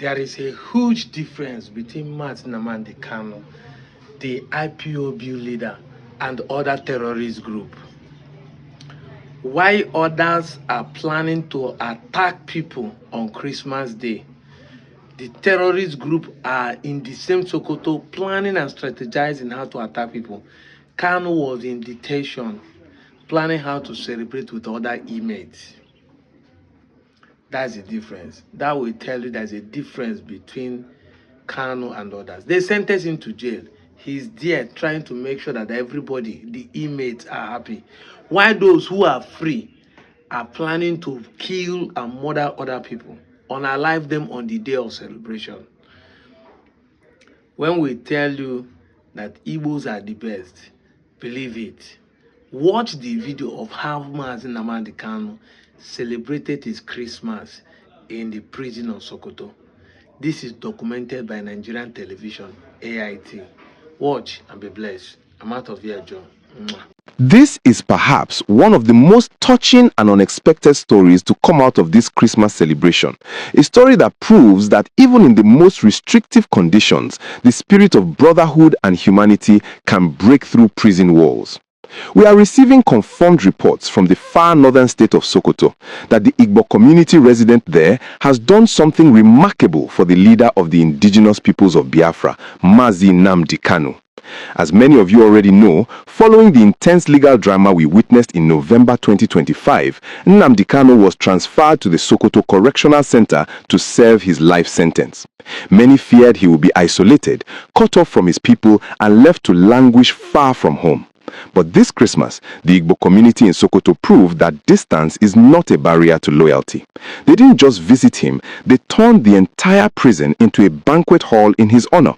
There is a huge difference between Nnamdi Kanu, the IPOB leader, and other terrorist groups. Why others are planning to attack people on Christmas Day, the terrorist group are in the same Sokoto planning and strategizing how to attack people. Kanu was in detention, planning how to celebrate with other inmates. That's the difference. That will tell you there's a difference between Kanu and others. They sentenced him to jail. He's there trying to make sure that everybody, the inmates, are happy. While those who are free are planning to kill and murder other people, unalive them on the day of celebration. When we tell you that Igbos are the best, believe it. Watch the video of how Nnamdi Kanu celebrated his Christmas in the prison of Sokoto. This is documented by Nigerian television, AIT. Watch and be blessed. I'm out of here, John. This is perhaps one of the most touching and unexpected stories to come out of this Christmas celebration. A story that proves that even in the most restrictive conditions, the spirit of brotherhood and humanity can break through prison walls. We are receiving confirmed reports from the far northern state of Sokoto that the Igbo community resident there has done something remarkable for the leader of the indigenous peoples of Biafra, Mazi Nnamdi Kanu. As many of you already know, following the intense legal drama we witnessed in November 2025, Nnamdi Kanu was transferred to the Sokoto Correctional Center to serve his life sentence. Many feared he would be isolated, cut off from his people, and left to languish far from home. But this Christmas, the Igbo community in Sokoto proved that distance is not a barrier to loyalty. They didn't just visit him, they turned the entire prison into a banquet hall in his honor.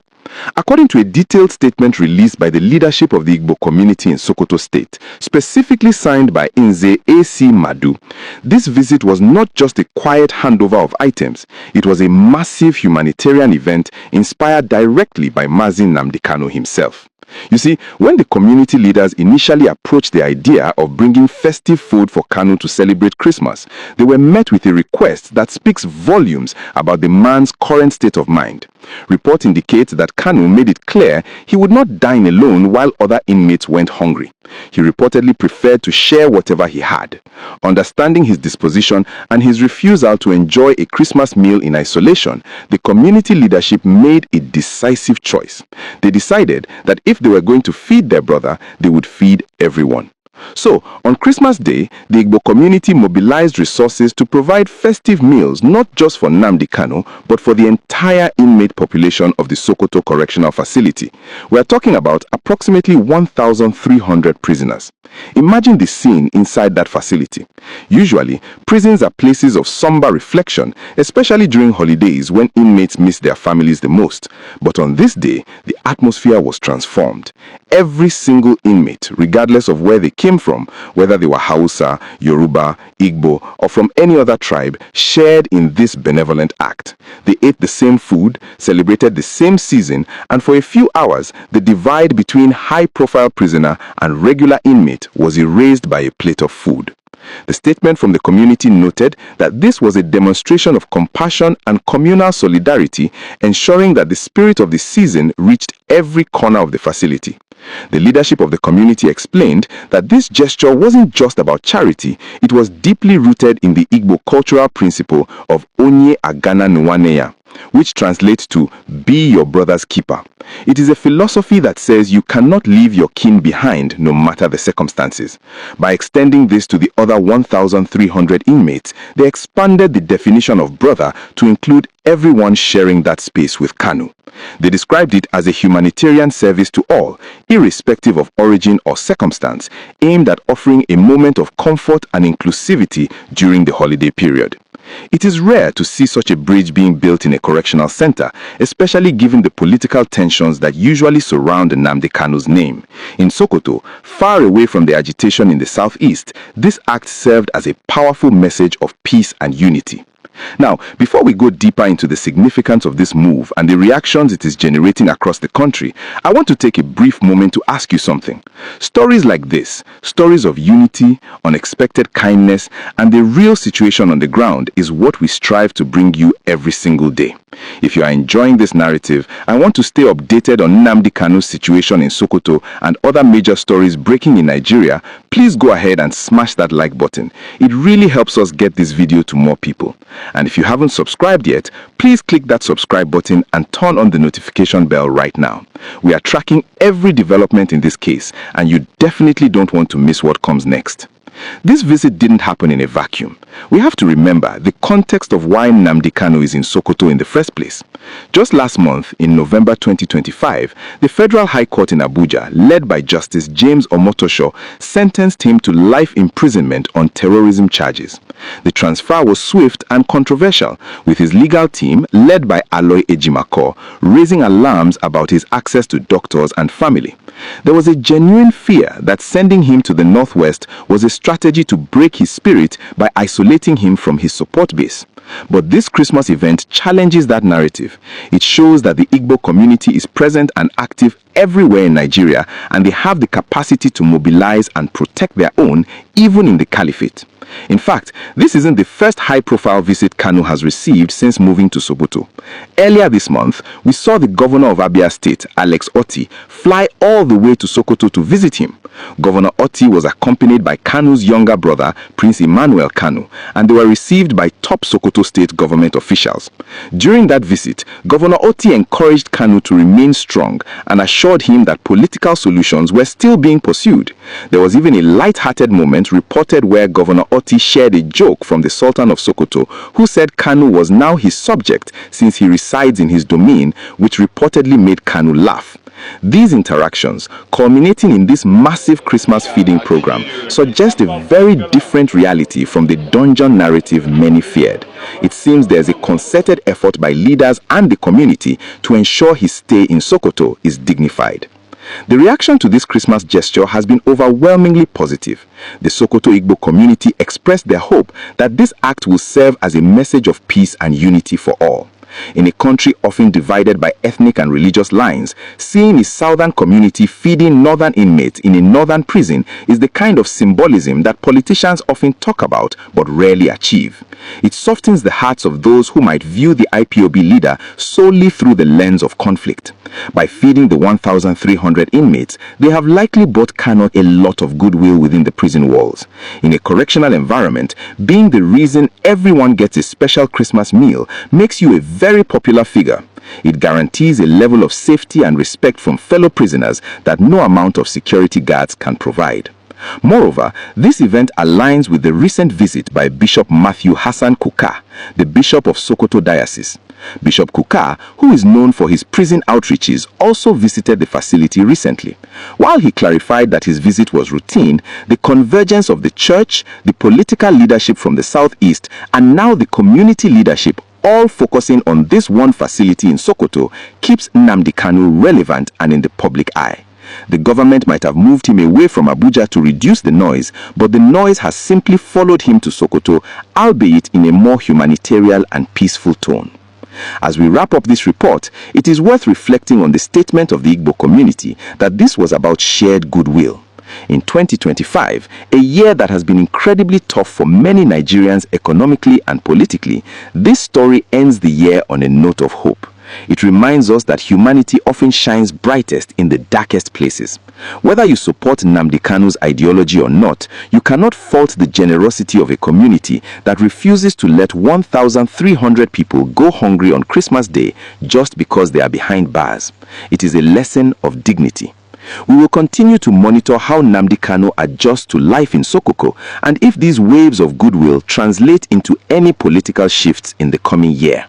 According to a detailed statement released by the leadership of the Igbo community in Sokoto State, specifically signed by Nze A.C. Madu, this visit was not just a quiet handover of items, it was a massive humanitarian event inspired directly by Mazi Nnamdi Kanu himself. You see, when the community leaders initially approached the idea of bringing festive food for Kanu to celebrate Christmas, they were met with a request that speaks volumes about the man's current state of mind. Report indicates that Kanu made it clear he would not dine alone while other inmates went hungry. He reportedly preferred to share whatever he had. Understanding his disposition and his refusal to enjoy a Christmas meal in isolation, the community leadership made a decisive choice. They decided that if they were going to feed their brother, they would feed everyone. So, on Christmas Day, the Igbo community mobilized resources to provide festive meals not just for Nnamdi Kanu, but for the entire inmate population of the Sokoto Correctional Facility. We are talking about approximately 1,300 prisoners. Imagine the scene inside that facility. Usually, prisons are places of somber reflection, especially during holidays when inmates miss their families the most. But on this day, the atmosphere was transformed. Every single inmate, regardless of where they came from, whether they were Hausa, Yoruba, Igbo, or from any other tribe, shared in this benevolent act. They ate the same food, celebrated the same season, and for a few hours, the divide between high-profile prisoner and regular inmate was erased by a plate of food. The statement from the community noted that this was a demonstration of compassion and communal solidarity, ensuring that the spirit of the season reached every corner of the facility. The leadership of the community explained that this gesture wasn't just about charity, it was deeply rooted in the Igbo cultural principle of Onye Agana Nwaneya, which translates to be your brother's keeper. It is a philosophy that says you cannot leave your kin behind no matter the circumstances. By extending this to the other 1,300 inmates, they expanded the definition of brother to include everyone sharing that space with Kanu. They described it as a humanitarian service to all, irrespective of origin or circumstance, aimed at offering a moment of comfort and inclusivity during the holiday period. It is rare to see such a bridge being built in a correctional center, especially given the political tensions that usually surround Nnamdi Kanu's name. In Sokoto, far away from the agitation in the southeast, this act served as a powerful message of peace and unity. Now, before we go deeper into the significance of this move and the reactions it is generating across the country, I want to take a brief moment to ask you something. Stories like this, stories of unity, unexpected kindness, and the real situation on the ground is what we strive to bring you every single day. If you are enjoying this narrative and want to stay updated on Nnamdi Kanu's situation in Sokoto and other major stories breaking in Nigeria, please go ahead and smash that like button. It really helps us get this video to more people. And if you haven't subscribed yet, please click that subscribe button and turn on the notification bell right now. We are tracking every development in this case, and you definitely don't want to miss what comes next. This visit didn't happen in a vacuum. We have to remember the context of why Nnamdi Kanu is in Sokoto in the first place. Just last month, in November 2025, the Federal High Court in Abuja, led by Justice James Omotosho, sentenced him to life imprisonment on terrorism charges. The transfer was swift and controversial, with his legal team, led by Aloy Ejimako, raising alarms about his access to doctors and family. There was a genuine fear that sending him to the northwest was a strategy to break his spirit by isolating him from his support base. But this Christmas event challenges that narrative. It shows that the Igbo community is present and active everywhere in Nigeria, and they have the capacity to mobilize and protect their own, even in the caliphate. In fact, this isn't the first high-profile visit Kanu has received since moving to Sokoto. Earlier this month, we saw the governor of Abia State, Alex Otti, fly all the way to Sokoto to visit him. Governor Otti was accompanied by Kanu's younger brother, Prince Emmanuel Kanu, and they were received by top Sokoto state government officials. During that visit, Governor Otti encouraged Kanu to remain strong and assured him that political solutions were still being pursued. There was even a light-hearted moment reported where Governor Otti shared a joke from the Sultan of Sokoto, who said Kanu was now his subject since he resides in his domain, which reportedly made Kanu laugh. These interactions, culminating in this massive Christmas feeding program, suggest a very different reality from the dungeon narrative many feared. It seems there's a concerted effort by leaders and the community to ensure his stay in Sokoto is dignified. The reaction to this Christmas gesture has been overwhelmingly positive. The Sokoto Igbo community expressed their hope that this act will serve as a message of peace and unity for all. In a country often divided by ethnic and religious lines, seeing a southern community feeding northern inmates in a northern prison is the kind of symbolism that politicians often talk about but rarely achieve. It softens the hearts of those who might view the IPOB leader solely through the lens of conflict. By feeding the 1,300 inmates, they have likely bought Kanu a lot of goodwill within the prison walls. In a correctional environment, being the reason everyone gets a special Christmas meal makes you a very popular figure. It guarantees a level of safety and respect from fellow prisoners that no amount of security guards can provide. Moreover, this event aligns with the recent visit by Bishop Matthew Hassan Kuka, the Bishop of Sokoto Diocese. Bishop Kuka, who is known for his prison outreaches, also visited the facility recently. While he clarified that his visit was routine, the convergence of the church, the political leadership from the southeast, and now the community leadership all focusing on this one facility in Sokoto keeps Nnamdi Kanu relevant and in the public eye. The government might have moved him away from Abuja to reduce the noise, but the noise has simply followed him to Sokoto, albeit in a more humanitarian and peaceful tone. As we wrap up this report, it is worth reflecting on the statement of the Igbo community that this was about shared goodwill. In 2025, a year that has been incredibly tough for many Nigerians economically and politically, this story ends the year on a note of hope. It reminds us that humanity often shines brightest in the darkest places. Whether you support Nnamdi Kanu's ideology or not, you cannot fault the generosity of a community that refuses to let 1,300 people go hungry on Christmas Day just because they are behind bars. It is a lesson of dignity. We will continue to monitor how Nnamdi Kanu adjusts to life in Sokoto and if these waves of goodwill translate into any political shifts in the coming year.